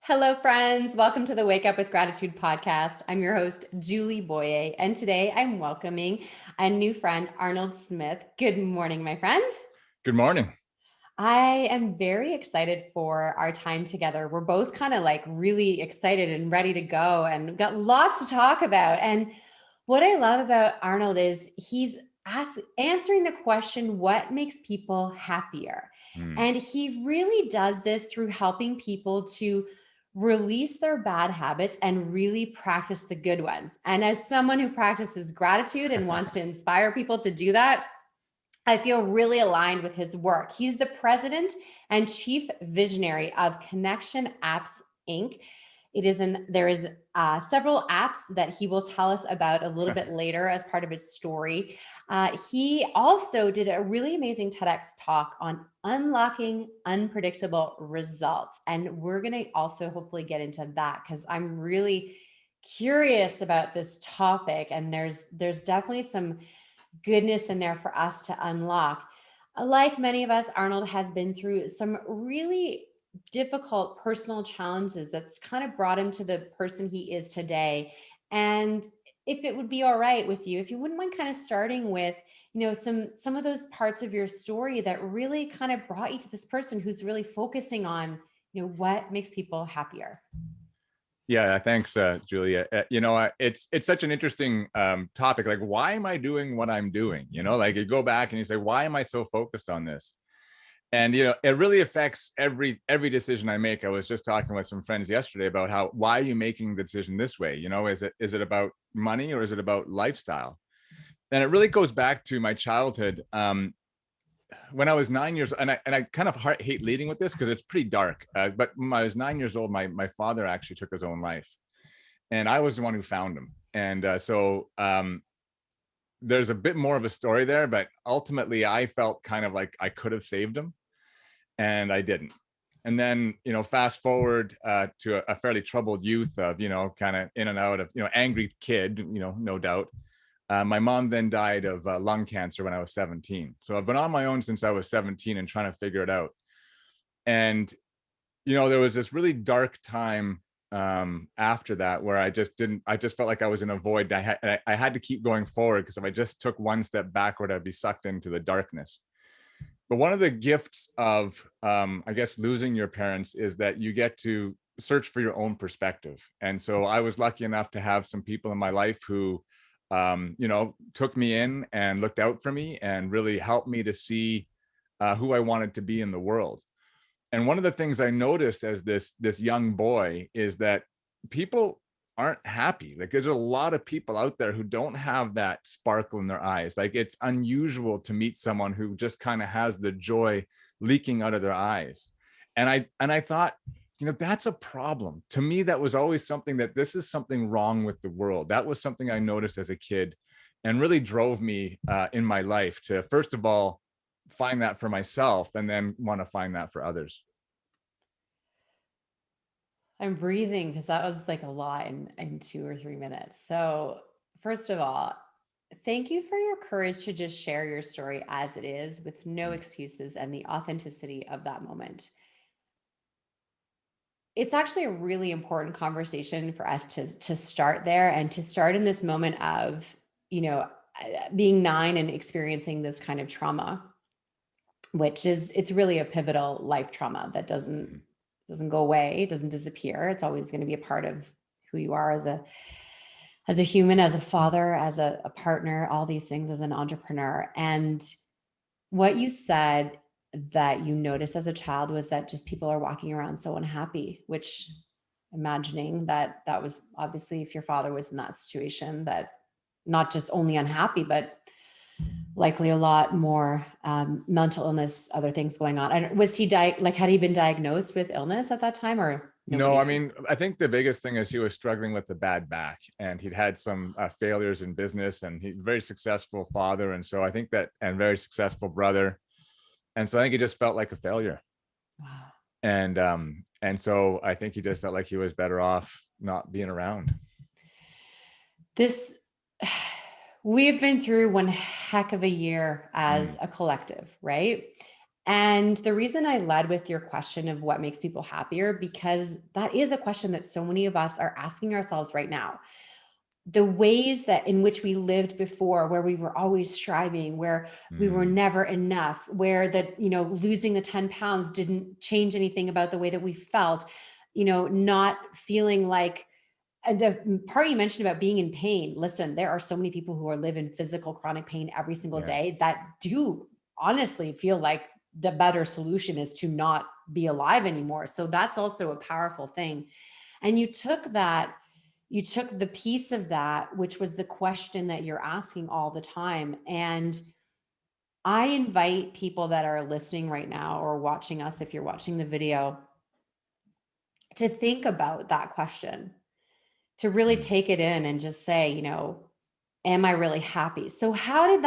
Hello, friends. Welcome to the Wake Up with Gratitude podcast. I'm your host, Julie Boyer, and today I'm welcoming a new friend, Rnold Smith. Good morning, my friend. Good morning. I am very excited for our time together. We're both kind of like really excited and ready to go and got lots to talk about. And what I love about Rnold is he's answering the question, what makes people happier? Hmm. And he really does this through helping people to release their bad habits and really practice the good ones. And as someone who practices gratitude and wants to inspire people to do that, I feel really aligned with his work. He's the president and chief visionary of Connection Apps Inc. There is several apps that he will tell us about a little bit later as part of his story. He also did a really amazing Tedx talk on unlocking unpredictable results. And we're going to also hopefully get into that because I'm really curious about this topic. And there's definitely some goodness in there for us to unlock. Like many of us, Rnold has been through some really difficult personal challenges that's kind of brought him to the person he is today. And if it would be all right with you, if you wouldn't mind kind of starting with, some of those parts of your story that really kind of brought you to this person who's really focusing on, what makes people happier. Yeah, thanks, Julia. It's such an interesting topic. Like, why am I doing what I'm doing? Like you go back and you say, why am I so focused on this? And it really affects every decision I make. I was just talking with some friends yesterday about why are you making the decision this way? Is it about money or is it about lifestyle? And it really goes back to my childhood. When I was 9 years, and I kind of hate leading with this because it's pretty dark. But when I was 9 years old, my father actually took his own life, and I was the one who found him. And there's a bit more of a story there, but ultimately, I felt kind of like I could have saved him, and I didn't. And then, fast forward to a fairly troubled youth of, kind of in and out of, angry kid, no doubt. My mom then died of lung cancer when I was 17. So I've been on my own since I was 17 and trying to figure it out. And, there was this really dark time after that where I just felt like I was in a void. I had to keep going forward because if I just took one step backward, I'd be sucked into the darkness. But one of the gifts of, I guess, losing your parents is that you get to search for your own perspective. And so I was lucky enough to have some people in my life who took me in and looked out for me and really helped me to see who I wanted to be in the world. And one of the things I noticed as this young boy is that people aren't happy. Like there's a lot of people out there who don't have that sparkle in their eyes. Like it's unusual to meet someone who just kind of has the joy leaking out of their eyes. And I thought, that's a problem. To me, that was always something that this is something wrong with the world. That was something I noticed as a kid and really drove me in my life to, first of all, find that for myself and then want to find that for others. I'm breathing because that was like a lot in 2 or 3 minutes. So, first of all, thank you for your courage to just share your story as it is with no excuses and the authenticity of that moment. It's actually a really important conversation for us to start there and to start in this moment of, being 9 and experiencing this kind of trauma, which is it's really a pivotal life trauma that doesn't go away, doesn't disappear. It's always going to be a part of who you are as a human, as a father, as a partner, all these things, as an entrepreneur. And what you said that you noticed as a child was that just people are walking around so unhappy, which imagining that was obviously if your father was in that situation, that not just only unhappy, but likely a lot more mental illness, other things going on. And was he had he been diagnosed with illness at that time, or No, nobody I knew? mean, I think the biggest thing is he was struggling with a bad back and he'd had some failures in business and he's a very successful father. And so I think that, and very successful brother. And so I think he just felt like a failure. Wow. And so I think he just felt like he was better off not being around. This, we've been through one heck of a year as Mm. a collective, right? And the reason I led with your question of what makes people happier, because that is a question that so many of us are asking ourselves right now. The ways that in which we lived before, where we were always striving, where we were Mm, never enough, where that, losing the 10 pounds didn't change anything about the way that we felt, not feeling like, and the part you mentioned about being in pain, listen, there are so many people who live in physical chronic pain every single yeah. day that do honestly feel like the better solution is to not be alive anymore. So that's also a powerful thing. And you took the piece of that, which was the question that you're asking all the time. And I invite people that are listening right now or watching us, if you're watching the video, to think about that question, to really Mm. take it in and just say, am I really happy? So how does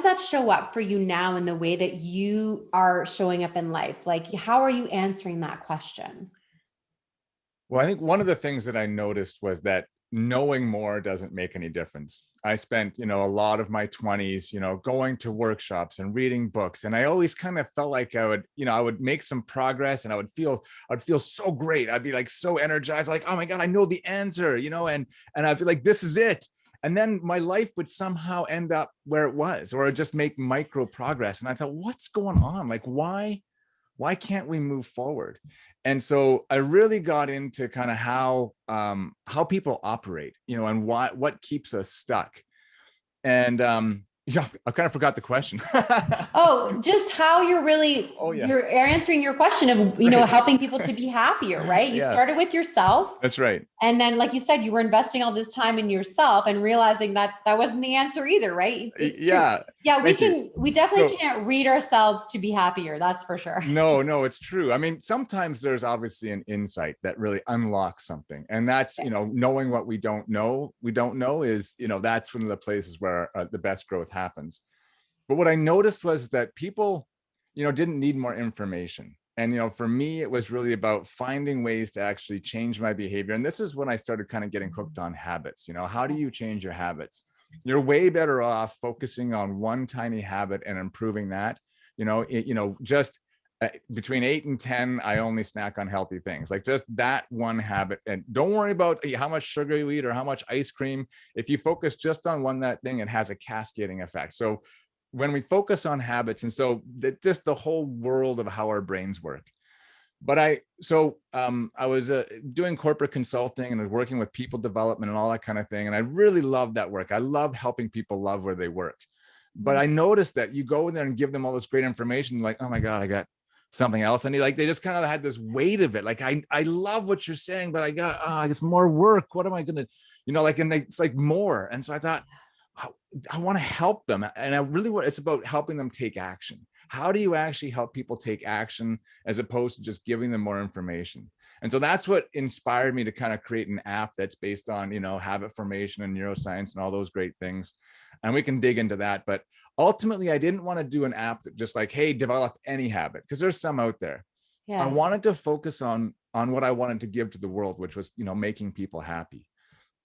that show up for you now in the way that you are showing up in life? Like, how are you answering that question? Well, I think one of the things that I noticed was that knowing more doesn't make any difference. I spent, a lot of my 20s, going to workshops and reading books. And I always kind of felt like I would make some progress and I'd feel so great. I'd be like so energized, like, oh my God, I know the answer, and I'd be like, this is it. And then my life would somehow end up where it was, or I'd just make micro progress. And I thought, what's going on? Like, why can't we move forward? And so I really got into kind of how people operate, and what keeps us stuck. And yeah, I kind of forgot the question. Oh, just how Oh yeah, you're answering your question of, right. helping people to be happier, right? You Yeah, started with yourself. that's right. And then, like you said, you were investing all this time in yourself and realizing that that wasn't the answer either, right? It's true. Yeah, Yeah, thank you. we definitely So can't read ourselves to be happier. That's for sure. no, it's true. I mean, sometimes there's obviously an insight that really unlocks something. And that's, knowing what we don't know is, that's one of the places where the best growth happens. But what I noticed was that people, didn't need more information. And, for me, it was really about finding ways to actually change my behavior. And this is when I started kind of getting hooked on habits. How do you change your habits? You're way better off focusing on one tiny habit and improving that. Just between 8 and 10, I only snack on healthy things, like just that one habit. And don't worry about how much sugar you eat or how much ice cream. If you focus just on that thing, it has a cascading effect. So when we focus on habits, and so that just the whole world of how our brains work. But I was doing corporate consulting and I was working with people development and all that kind of thing. And I really loved that work. I love helping people love where they work. But I noticed that you go in there and give them all this great information, like, oh my God, I got something else. And they just kind of had this weight of it. Like, I love what you're saying, but I got, it's more work. What am I going to, it's like more. And so I thought, I want to help them. And I really want, it's about helping them take action. How do you actually help people take action as opposed to just giving them more information? And so that's what inspired me to kind of create an app that's based on, habit formation and neuroscience and all those great things. And we can dig into that. But ultimately, I didn't want to do an app that just like, hey, develop any habit, because there's some out there. I Yeah. wanted to focus on what I wanted to give to the world, which was, making people happy.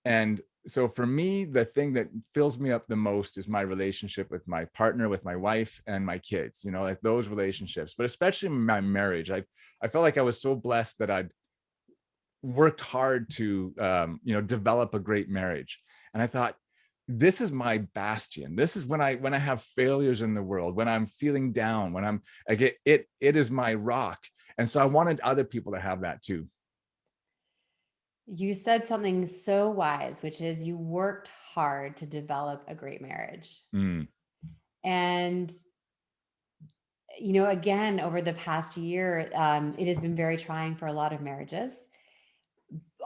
And so for me, the thing that fills me up the most is my relationship with my partner, with my wife and my kids, like those relationships, but especially my marriage. I felt like I was so blessed that I'd worked hard to, develop a great marriage. And I thought, this is my bastion. This is when I have failures in the world, when I'm feeling down, when I'm like, it is my rock. And so I wanted other people to have that too. You said something so wise, which is you worked hard to develop a great marriage. Mm, And, again, over the past year, it has been very trying for a lot of marriages,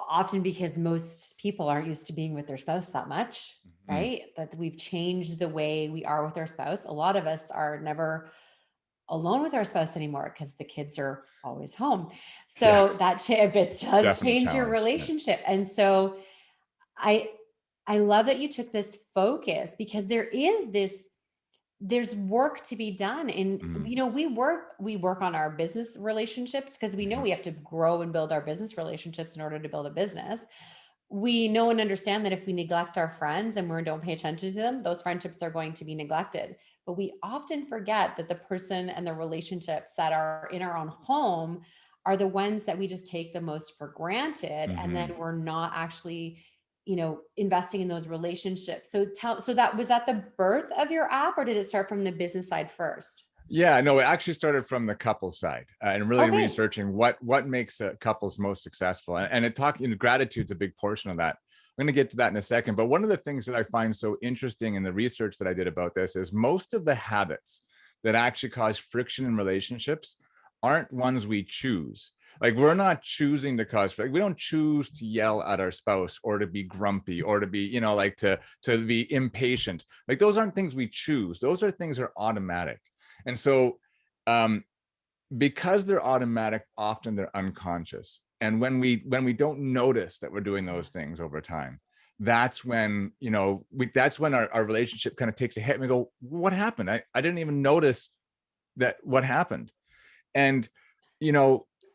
often because most people aren't used to being with their spouse that much, mm, right? That we've changed the way we are with our spouse. A lot of us are never alone with our spouse anymore because the kids are always home. yeah, So it does definite change your challenge. Yeah. relationship. And so I I love that you took this focus, because there's work to be done. And Mm, we work on our business relationships because we know mhm. we have to grow and build our business relationships in order to build a business. We know and understand that if we neglect our friends and we don't pay attention to them, those friendships are going to be neglected. But we often forget that the person and the relationships that are in our own home are the ones that we just take the most for granted. And then we're not actually, investing in those relationships. So that was at the birth of your app, or did it start from the business side first? Yeah, no, it actually started from the couple side, and really Okay. researching what makes couples most successful. And it talking gratitude's a big portion of that. I'm going to get to that in a second. But one of the things that I find so interesting in the research that I did about this is most of the habits that actually cause friction in relationships aren't ones we choose. Like, we're not choosing to cause, like, we don't choose to yell at our spouse or to be grumpy or to be, like to be impatient. Like, those aren't things we choose. Those are things that are automatic. And so, because they're automatic, often they're unconscious. And when we don't notice that we're doing those things over time, that's when, that's when our relationship kind of takes a hit, and we go, what happened? I didn't even notice that what happened. And,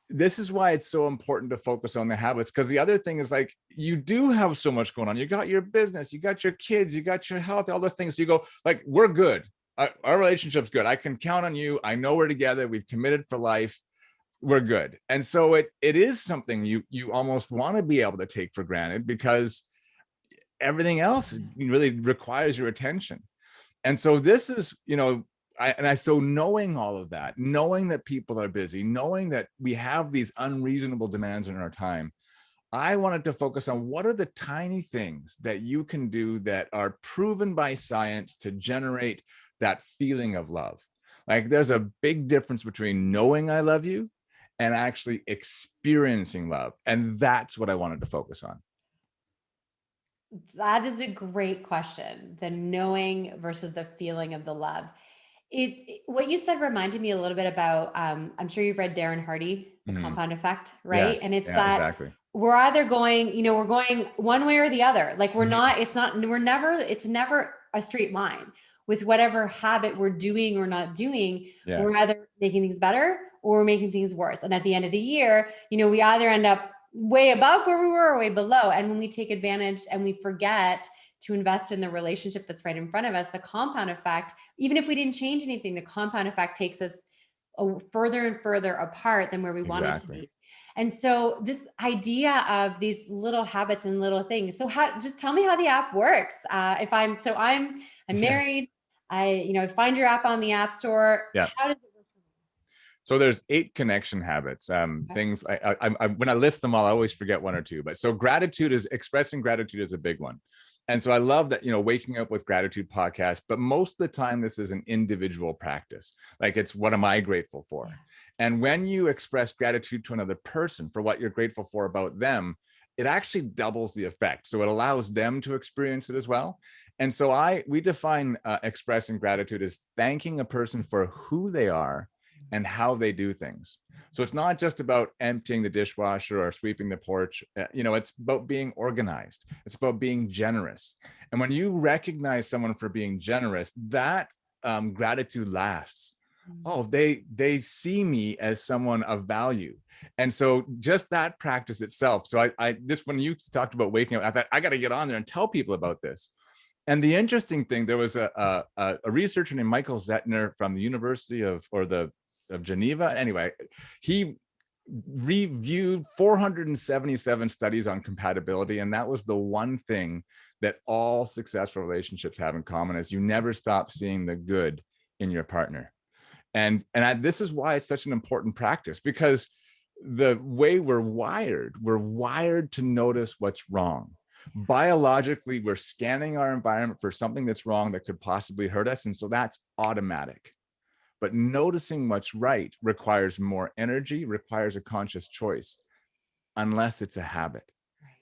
this is why it's so important to focus on the habits. Because the other thing is, like, you do have so much going on. You got your business, you got your kids, you got your health, all those things. So you go, like, we're good. Our relationship's good. I can count on you. I know we're together. We've committed for life. We're good. And so it is something you almost want to be able to take for granted, because everything else really requires your attention. And so this is, so knowing all of that, knowing that people are busy, knowing that we have these unreasonable demands in our time, I wanted to focus on what are the tiny things that you can do that are proven by science to generate that feeling of love. Like, there's a big difference between knowing I love you and actually experiencing love. And that's what I wanted to focus on. That is a great question. The knowing versus the feeling of the love. What you said reminded me a little bit about, I'm sure you've read Darren Hardy, The Mhm. Compound Effect, right? Yes. And it's Yeah, that exactly. we're either going, we're going one way or the other. Like, it's never a straight line with whatever habit we're doing or not doing. We're Yes. either making things better or we're making things worse. And at the end of the year, we either end up way above where we were or way below. And when we take advantage and we forget to invest in the relationship that's right in front of us, the compound effect, even if we didn't change anything, the compound effect takes us further and further apart than where we wanted to Exactly. be. And so this idea of these little habits and little things. So just tell me how the app works. If I'm Yeah. married, I find your app on the App Store. Yeah. How does it work So there's 8 connection habits. for Things when I list them all, I always forget one or two. But so expressing gratitude is a big one. And so I love that, waking up with gratitude podcast, but most of the time this is an individual practice. Like, it's, what am I grateful for? Yeah. And when you express gratitude to another person for what you're grateful for about them, it actually doubles the effect. So it allows them to experience it as well. And so we define expressing gratitude as thanking a person for who they are and how they do things. So it's not just about emptying the dishwasher or sweeping the porch. It's about being organized. It's about being generous. And when you recognize someone for being generous, that gratitude lasts. Oh, they see me as someone of value. And so just that practice itself. So when you talked about waking up, I thought, I got to get on there and tell people about this. And the interesting thing, there was a researcher named Michael Zettner from the University of Geneva. Anyway, he reviewed 477 studies on compatibility, and that was the one thing that all successful relationships have in common, is you never stop seeing the good in your partner. And this is why it's such an important practice, because the way we're wired to notice what's wrong. Biologically, we're scanning our environment for something that's wrong that could possibly hurt us, and so that's automatic. But noticing what's right requires more energy, requires a conscious choice, unless it's a habit.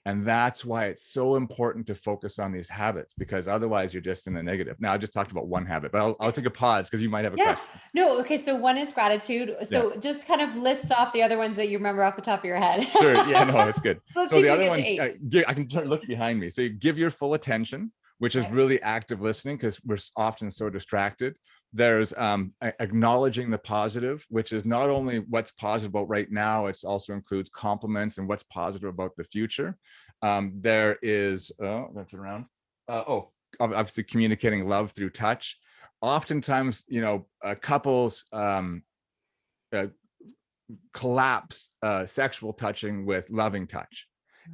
And that's why it's so important to focus on these habits, because otherwise you're just in the negative. Now, I just talked about one habit, but I'll take a pause because you might have a Yeah. question. No. Okay. So one is gratitude. Yeah, So just kind of list off the other ones that you remember off the top of your head. sure. Yeah, no, it's good. Let's So see if the we other get to ones, 8. I can look behind me. So you give your full attention, which is Okay. really active listening, because we're often so distracted. There's acknowledging the positive, which is not only what's positive about right now, it also includes compliments and what's positive about the future. There is, let's turn around. Obviously communicating love through touch. oftentimes, couples uh, collapse sexual touching with loving touch.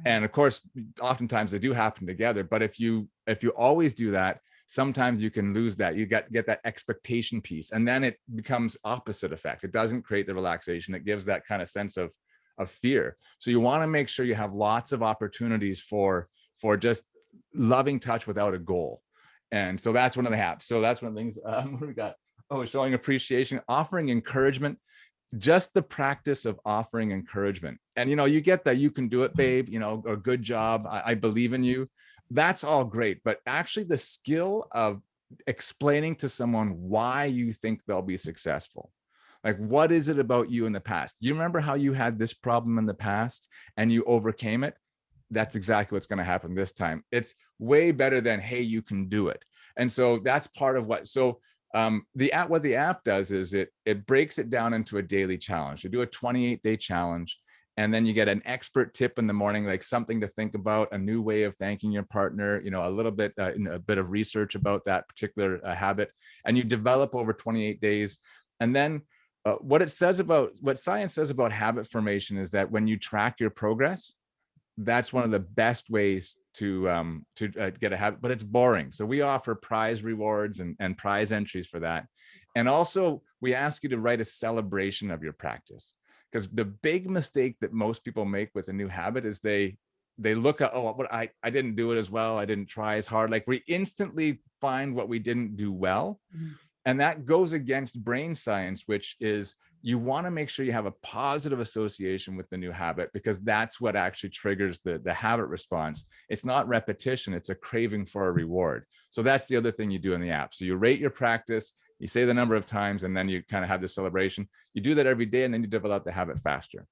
And of course, oftentimes they do happen together. But if you always do that, sometimes you can lose that. You get that expectation piece, and then it becomes opposite effect. It doesn't create the relaxation. It gives that kind of sense of fear. So you want to make sure you have lots of opportunities for just loving touch without a goal. And so that's one of the haps. So that's one of the things. What we got? Oh, showing appreciation, offering encouragement. Just the practice of offering encouragement. And you get that, you can do it, babe, a good job, I believe in you. That's all great, but actually the skill of explaining to someone why you think they'll be successful. Like, what is it about you in the past? You remember how you had this problem in the past and you overcame it? That's exactly what's going to happen this time. It's way better than, hey, you can do it. And so that's part of what what the app does is it breaks it down into a daily challenge. You do a 28-day challenge, and then you get an expert tip in the morning, like something to think about, a new way of thanking your partner, a little bit, a bit of research about that particular habit, and you develop over 28 days. And then what science says about habit formation is that when you track your progress, that's one of the best ways to get a habit, but it's boring. So we offer prize rewards and prize entries for that. And also we ask you to write a celebration of your practice, because the big mistake that most people make with a new habit is they look at, oh, but I didn't do it as well. I didn't try as hard. Like, we instantly find what we didn't do well. Mm-hmm. And that goes against brain science, which is you want to make sure you have a positive association with the new habit, because that's what actually triggers the habit response. It's not repetition, it's a craving for a reward. So that's the other thing you do in the app. So you rate your practice, you say the number of times, and then you kind of have this celebration. You do that every day, and then you develop the habit faster.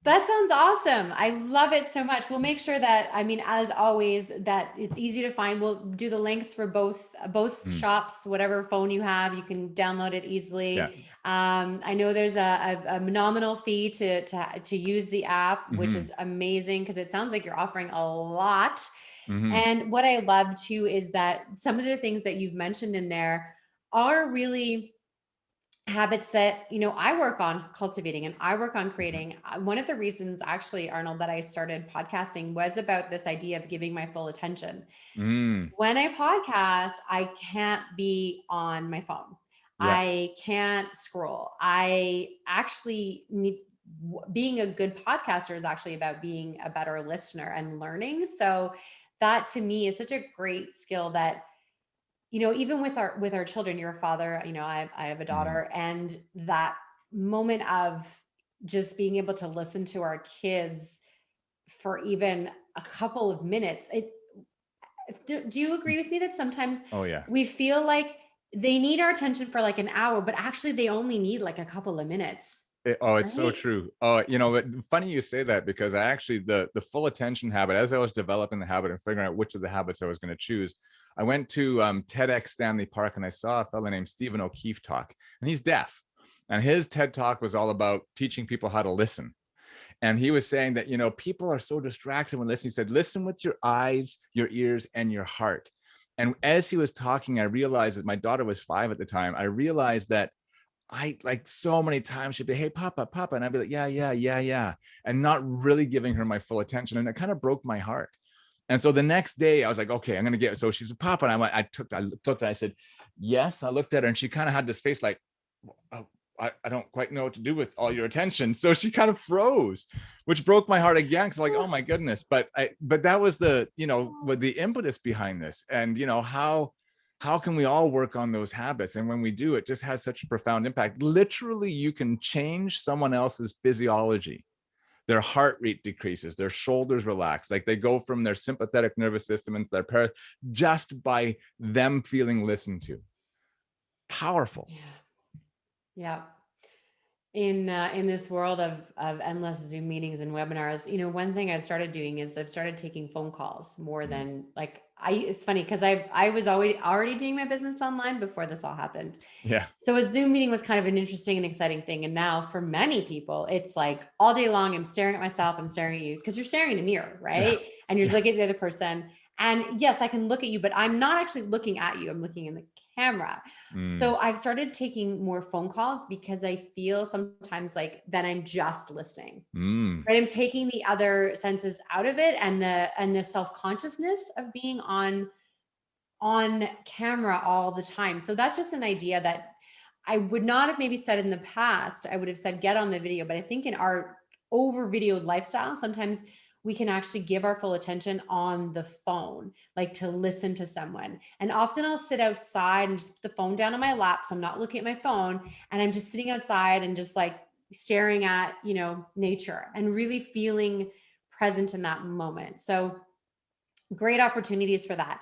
That sounds awesome. I love it so much. We'll make sure that, as always, that it's easy to find. We'll do the links for both shops, whatever phone you have, you can download it easily. Yeah. I know there's a nominal fee to use the app, which is amazing, because it sounds like you're offering a lot. And what I love too is that some of the things that you've mentioned in there are really habits that, I work on cultivating and I work on creating. One of the reasons, actually, Rnold, that I started podcasting was about this idea of giving my full attention. When I podcast, I can't be on my phone. Yeah. I can't scroll. I actually being a good podcaster is actually about being a better listener and learning. So that to me is such a great skill that, even with our children, you're a father, I have a daughter, and that moment of just being able to listen to our kids for even a couple of minutes. Do you agree with me that sometimes we feel like they need our attention for like an hour, but actually they only need like a couple of minutes? It's right? So true. Funny you say that, because I actually, the full attention habit, as I was developing the habit and figuring out which of the habits I was going to choose, I went to Tedx Stanley Park, and I saw a fellow named Stephen O'Keefe talk, and he's deaf. And his TED talk was all about teaching people how to listen. And he was saying that, people are so distracted when listening. He said, listen with your eyes, your ears, and your heart. And as he was talking, I realized that my daughter was 5 at the time. I realized that I, like, so many times she'd be, hey, Papa, Papa. And I'd be like, yeah. And not really giving her my full attention. And it kind of broke my heart. And so the next day I was like, okay, I'm going to get it. So she said, Papa. And I looked and I said, yes. I looked at her, and she kind of had this face like, oh, I don't quite know what to do with all your attention. So she kind of froze, which broke my heart again. Cause like, oh my goodness. But that was with the impetus behind this. And how can we all work on those habits? And when we do, it just has such a profound impact. Literally, you can change someone else's physiology. Their heart rate decreases, their shoulders relax, like they go from their sympathetic nervous system into their just by them feeling listened to. Powerful. Yeah. In this world of endless Zoom meetings and webinars, one thing I've started doing is I've started taking phone calls more than it's funny because I was already doing my business online before this all happened. Yeah. So a Zoom meeting was kind of an interesting and exciting thing. And now for many people, it's like all day long, I'm staring at myself, I'm staring at you, because you're staring in a mirror, right? Yeah. And you're looking at the other person. And yes, I can look at you, but I'm not actually looking at you. I'm looking in the camera. Mm, So I've started taking more phone calls because I feel sometimes like then I'm just listening. mm. Right? I'm taking the other senses out of it, and the self-consciousness of being on camera all the time. So that's just an idea that I would not have maybe said in the past. I would have said get on the video, but I think in our over videoed lifestyle, sometimes we can actually give our full attention on the phone, like to listen to someone. And often I'll sit outside and just put the phone down on my lap, so I'm not looking at my phone, and I'm just sitting outside and just like staring at, nature and really feeling present in that moment. So great opportunities for that.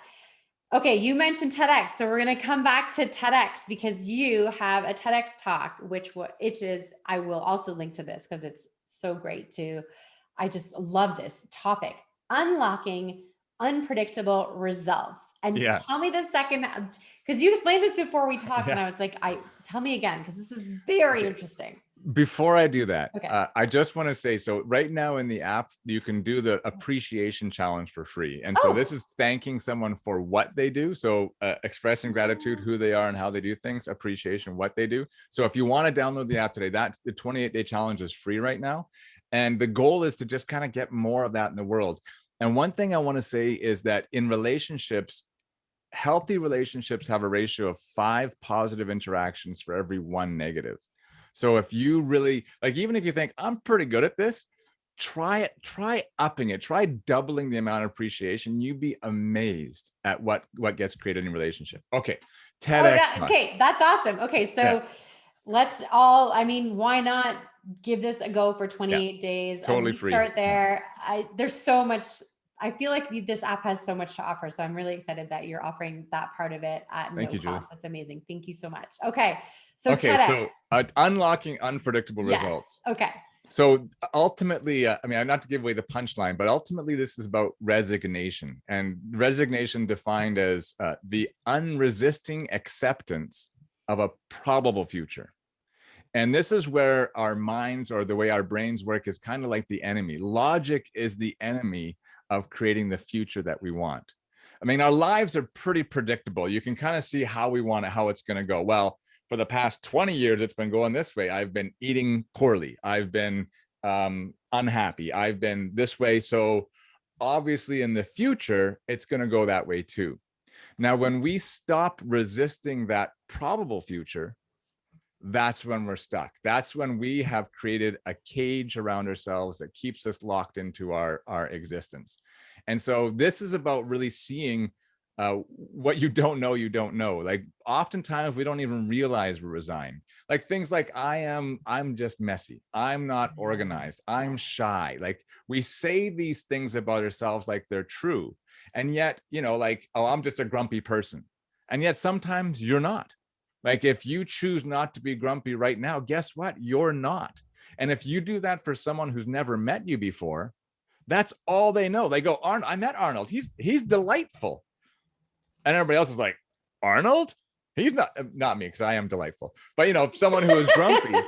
Okay, you mentioned TEDx, so we're going to come back to TEDx because you have a TEDx talk, which is, I will also link to this because it's so great too. I just love this topic, unlocking unpredictable results. And Yeah. tell me the second, because you explained this before we talked, and Yeah. I was like, tell me again, because this is very Okay. interesting. Before I do that, Okay. I just want to say, so right now in the app, you can do the appreciation challenge for free. And so this Oh, is thanking someone for what they do. So expressing gratitude, who they are and how they do things, appreciation, what they do. So if you want to download the app today, that's the 28-day challenge is free right now. And the goal is to just kind of get more of that in the world. And one thing I want to say is that in relationships, healthy relationships have a ratio of 5 positive interactions for every 1 negative. So if you really like, even if you think I'm pretty good at this, try it, try upping it, try doubling the amount of appreciation. You'd be amazed at what gets created in a relationship. Okay. TEDx talk. okay, that's awesome. Okay, Yeah, so let's all, I mean, why not give this a go for yeah, 28 days? At totally least free. start there. There's so much, I feel like this app has so much to offer. So I'm really excited that you're offering that part of it at Thank no you, Julie. cost. That's amazing. Thank you so much. Okay, so Okay, TEDx. so unlocking unpredictable Yes. results. Okay. So ultimately, I mean, not to give away the punchline, but ultimately this is about resignation, and resignation defined as the unresisting acceptance of a probable future. And this is where our minds, or the way our brains work, is kind of like the enemy. Logic is the enemy of creating the future that we want. I mean, our lives are pretty predictable. You can kind of see how we want it, how it's going to go. Well, for the past 20 years, it's been going this way. I've been eating poorly. I've been unhappy. I've been this way. So obviously in the future, it's going to go that way too. Now, when we stop resisting that probable future, that's when we're stuck. That's when we have created a cage around ourselves that keeps us locked into our existence. And so this is about really seeing what you don't know. Like oftentimes we don't even realize we're resigned. Like things like I'm just messy. I'm not organized. I'm shy. Like we say these things about ourselves like they're true. And yet, like, oh, I'm just a grumpy person. And yet sometimes you're not. Like if you choose not to be grumpy right now, guess what? You're not. And if you do that for someone who's never met you before, that's all they know. They go, I met Arnold. He's delightful. And everybody else is like, Arnold? He's not me, because I am delightful. But someone who is grumpy,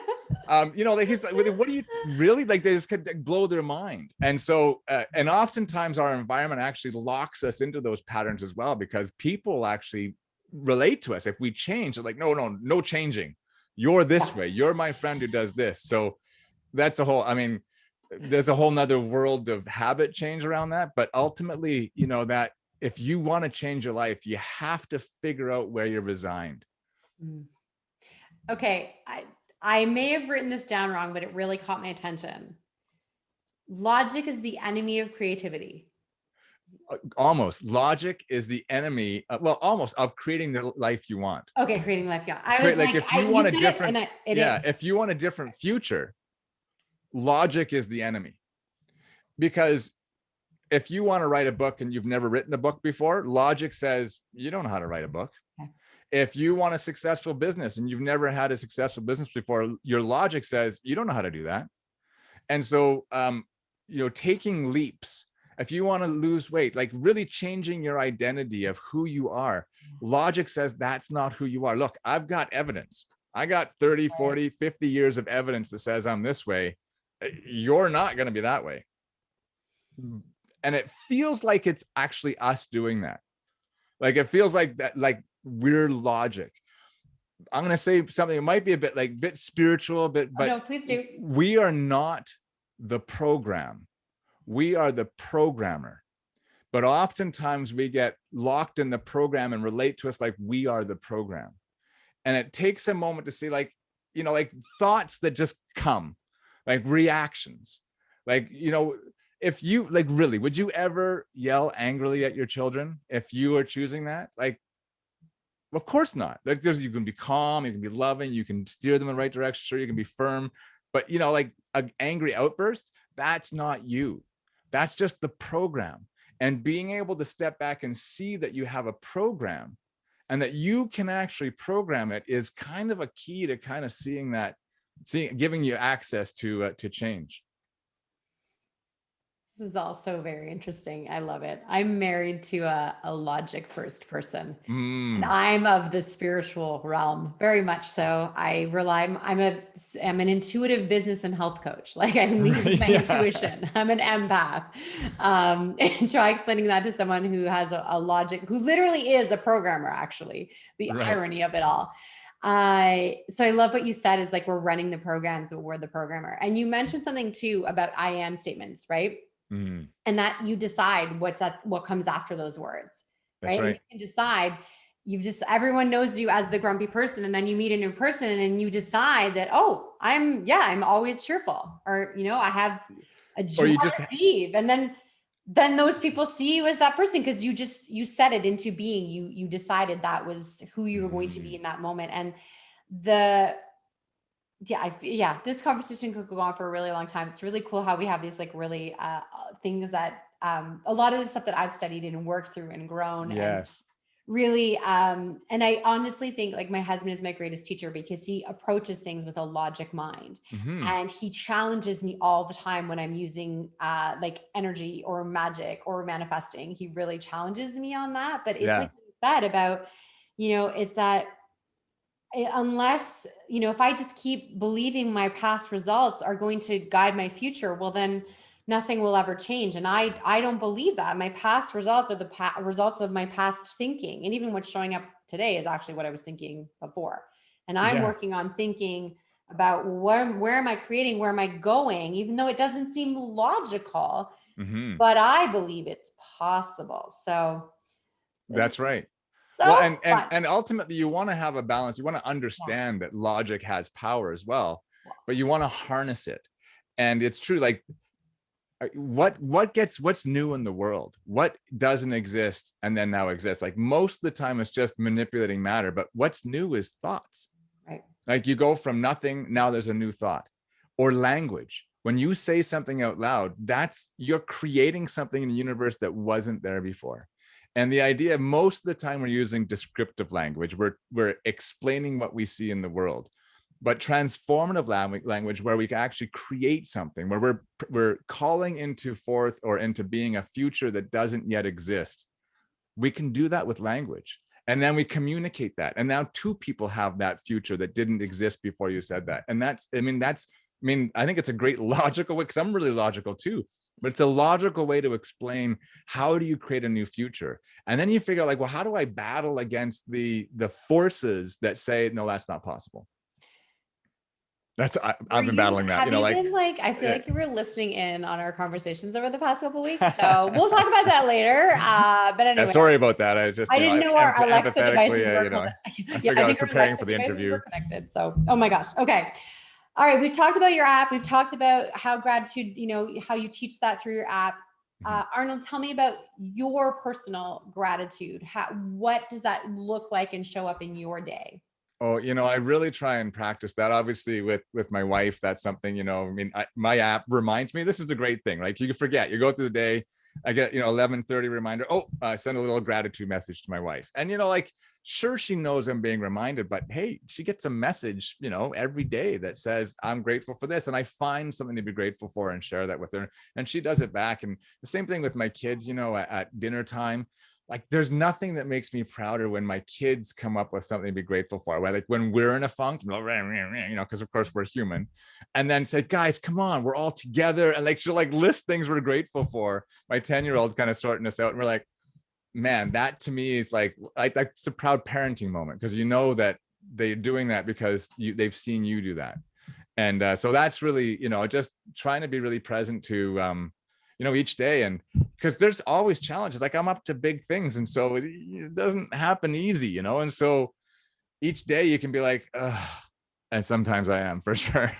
like he's like, what do you really like? They just blow their mind. And so, and oftentimes our environment actually locks us into those patterns as well, because people actually relate to us. If we change, they're like, no changing. You're this way. You're my friend who does this. So that's I mean, there's a whole nother world of habit change around that. But ultimately, that if you want to change your life, you have to figure out where you're resigned. Okay. I may have written this down wrong, but it really caught my attention. Logic is the enemy of creativity. Almost. Logic is the enemy, almost, of creating the life you want. Okay, creating life. Yeah, I was like, if you you want a said different, it, and it if you want a different future, logic is the enemy. Because if you want to write a book and you've never written a book before, logic says you don't know how to write a book. Okay. If you want a successful business and you've never had a successful business before, your logic says you don't know how to do that. And so, taking leaps, if you want to lose weight, like really changing your identity of who you are, logic says that's not who you are. Look, I've got evidence. I got 30, 40, 50 years of evidence that says I'm this way. You're not going to be that way. And it feels like it's actually us doing that. Like it feels like that, like we're logic. I'm going to say something that might be a bit spiritual, but no, please do. We are not the program. We are the programmer. But oftentimes we get locked in the program and relate to us like we are the program. And it takes a moment to see, like, like thoughts that just come, like reactions. Like, if you, like, really, would you ever yell angrily at your children if you are choosing that? Like, of course not. Like, you can be calm, you can be loving, you can steer them in the right direction. Sure, you can be firm, but like an angry outburst, that's not you. That's just the program. And being able to step back and see that you have a program and that you can actually program it is kind of a key to kind of giving you access to change. This is also very interesting. I love it. I'm married to a logic first person. And I'm of the spiritual realm, very much so. I'm an intuitive business and health coach. Like, I lead with my intuition. I'm an empath. And try explaining that to someone who has a logic, who literally is a programmer, actually, the irony of it all. So I love what you said is, like, we're running the programs, but we're the programmer. And you mentioned something too about I am statements, right? And that you decide what comes after those words. That's right. And you can decide, everyone knows you as the grumpy person, and then you meet a new person and you decide that, oh, I'm always cheerful, or, I have a joy to leave. And then those people see you as that person because you set it into being. You decided that was who you were going to be in that moment. And this conversation could go on for a really long time. It's really cool how we have these, like, really things that a lot of the stuff that I've studied and worked through and grown. Yes. And really, and I honestly think, like, my husband is my greatest teacher because he approaches things with a logic mind. And he challenges me all the time when I'm using like energy or magic or manifesting. He really challenges me on that. But it's like you said about, it's that unless, if I just keep believing my past results are going to guide my future, well, then nothing will ever change. And I don't believe that. My past results are the results of my past thinking. And even what's showing up today is actually what I was thinking before. And I'm working on thinking about where am I creating, where am I going, even though it doesn't seem logical, but I believe it's possible. So that's right. Well, and ultimately you want to have a balance. You want to understand that logic has power as well, but you want to harness it. And it's true, like, what's new in the world? What doesn't exist and then now exists? Like, most of the time it's just manipulating matter, but what's new is thoughts. Right. Like, you go from nothing, now there's a new thought. Or language. When you say something out loud, you're creating something in the universe that wasn't there before. And the idea, most of the time we're using descriptive language. We're explaining what we see in the world. But transformative language, where we can actually create something, where we're calling into being a future that doesn't yet exist. We can do that with language. And then we communicate that. And now two people have that future that didn't exist before you said that. And I think it's a great logical way, because I'm really logical too. But it's a logical way to explain, how do you create a new future? And then you figure out, like, well, how do I battle against the forces that say, no, that's not possible? I've been battling that. I feel like you were listening in on our conversations over the past couple of weeks. So we'll talk about that later. But anyway, sorry about that. I didn't know our Alexa devices were I figured I was preparing for the interview. Connected. So, oh my gosh. Okay. All right. We've talked about your app. We've talked about how gratitude, how you teach that through your app. Rnold, tell me about your personal gratitude. What does that look like and show up in your day? Oh, I really try and practice that. Obviously, with my wife, that's something, my app reminds me. This is a great thing. Like, you can forget. You go through the day, I get, 11:30 reminder. Oh, send a little gratitude message to my wife. And, sure, she knows I'm being reminded, but hey, she gets a message, every day that says, I'm grateful for this. And I find something to be grateful for and share that with her. And she does it back. And the same thing with my kids, at dinner time. Like, there's nothing that makes me prouder when my kids come up with something to be grateful for. Right? Like, when we're in a funk, because of course we're human, and then say, guys, come on, we're all together. And, like, she'll, like, list things we're grateful for. My 10-year-old kind of sorting us out. And we're like, man, that to me is like that's a proud parenting moment, because you know that they're doing that because they've seen you do that. And so that's really, just trying to be really present to, each day. And because there's always challenges, like I'm up to big things. And so it doesn't happen easy, and so each day you can be like, ugh, and sometimes I am, for sure.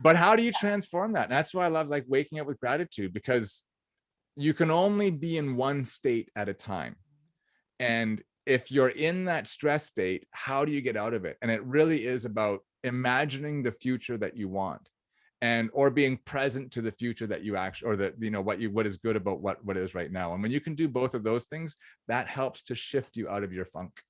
But how do you transform that? And that's why I love like waking up with gratitude, because you can only be in one state at a time. And if you're in that stress state, how do you get out of it? And it really is about imagining the future that you want, and or being present to the future that you actually, or that, what is good about what is right now. And when you can do both of those things, that helps to shift you out of your funk.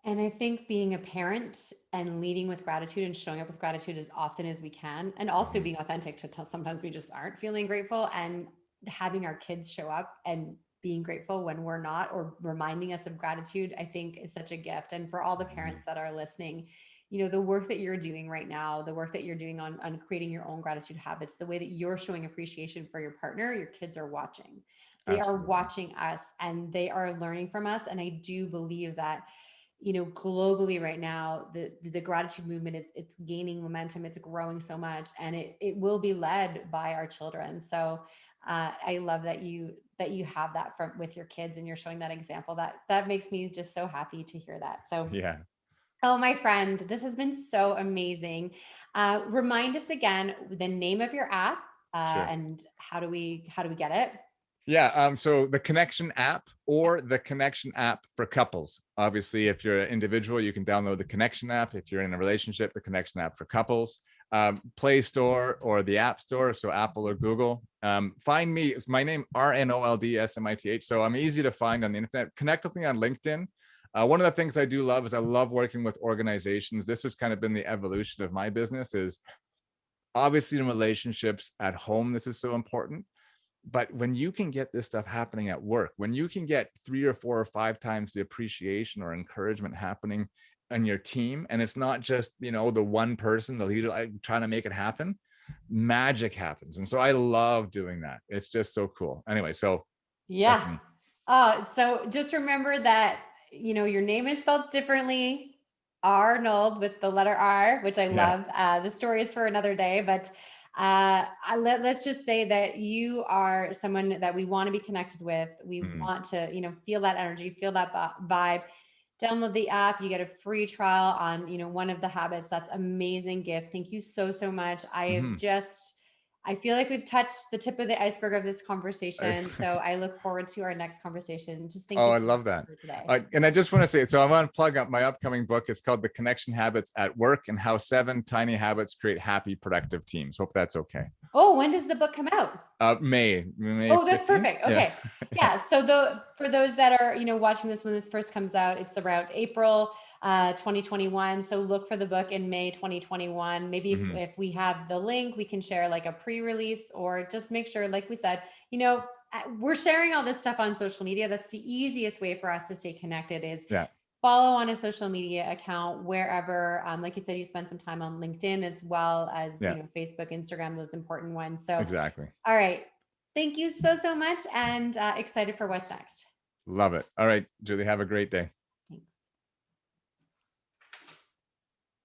And I think being a parent and leading with gratitude and showing up with gratitude as often as we can, and also Mhm. being authentic to tell sometimes we just aren't feeling grateful, and having our kids show up and being grateful when we're not, or reminding us of gratitude, I think is such a gift. And for all the Mhm. parents that are listening, the work that you're doing right now, the work that you're doing on creating your own gratitude habits, the way that you're showing appreciation for your partner, your kids are watching. They are Absolutely. watching us and they are learning from us. And I do believe that globally right now, the gratitude movement is, it's gaining momentum, it's growing so much, and it will be led by our children. So I love that you have that from with your kids, and you're showing that example. That makes me just so happy to hear that. So, Yeah, oh, my friend, this has been so amazing. Remind us again the name of your app, sure. and how do we get it? Yeah. So the Connection app, or the Connection app for couples. Obviously, if you're an individual, you can download the Connection app. If you're in a relationship, the Connection app for couples. Play Store or the App Store, so Apple or Google. Find me. It's my name, Rnold Smith. So I'm easy to find on the internet. Connect with me on LinkedIn. One of the things I do love is I love working with organizations. This has kind of been the evolution of my business. Is obviously in relationships at home, this is so important. But when you can get this stuff happening at work, when you can get 3 or 4 or 5 times the appreciation or encouragement happening on your team, and it's not just, the one person, the leader, like, trying to make it happen, magic happens. And so I love doing that. It's just so cool. Anyway, so that's Yeah. me. So just remember that, your name is spelled differently, Arnold with the letter R, which I Yeah. love. The story is for another day, but let's just say that you are someone that we want to be connected with. We Mhm. want to, feel that energy, feel that vibe. Download the app. You get a free trial on, one of the habits. That's amazing gift. Thank you so, so much. Mhm. I feel like we've touched the tip of the iceberg of this conversation. So I look forward to our next conversation. Just thank Oh, you I so much love that. for today. And I just want to say, so I want to plug up my upcoming book. It's called The Connection Habits at Work, and How 7 Tiny Habits Create Happy, Productive Teams. Hope that's okay. Oh, when does the book come out? May Oh, that's 15th. perfect. Yeah. Okay. Yeah. So for those that are, watching this when this first comes out, it's around April 2021. So look for the book in May 2021. Maybe Mhm. if we have the link, we can share like a pre-release, or just make sure, like we said, we're sharing all this stuff on social media. That's the easiest way for us to stay connected, is Yeah. follow on a social media account wherever. Like you said, you spend some time on LinkedIn as well as, Yeah. Facebook, Instagram, those important ones. So, Exactly. all right. Thank you so, so much, and excited for what's next. Love it. All right, Julie, have a great day.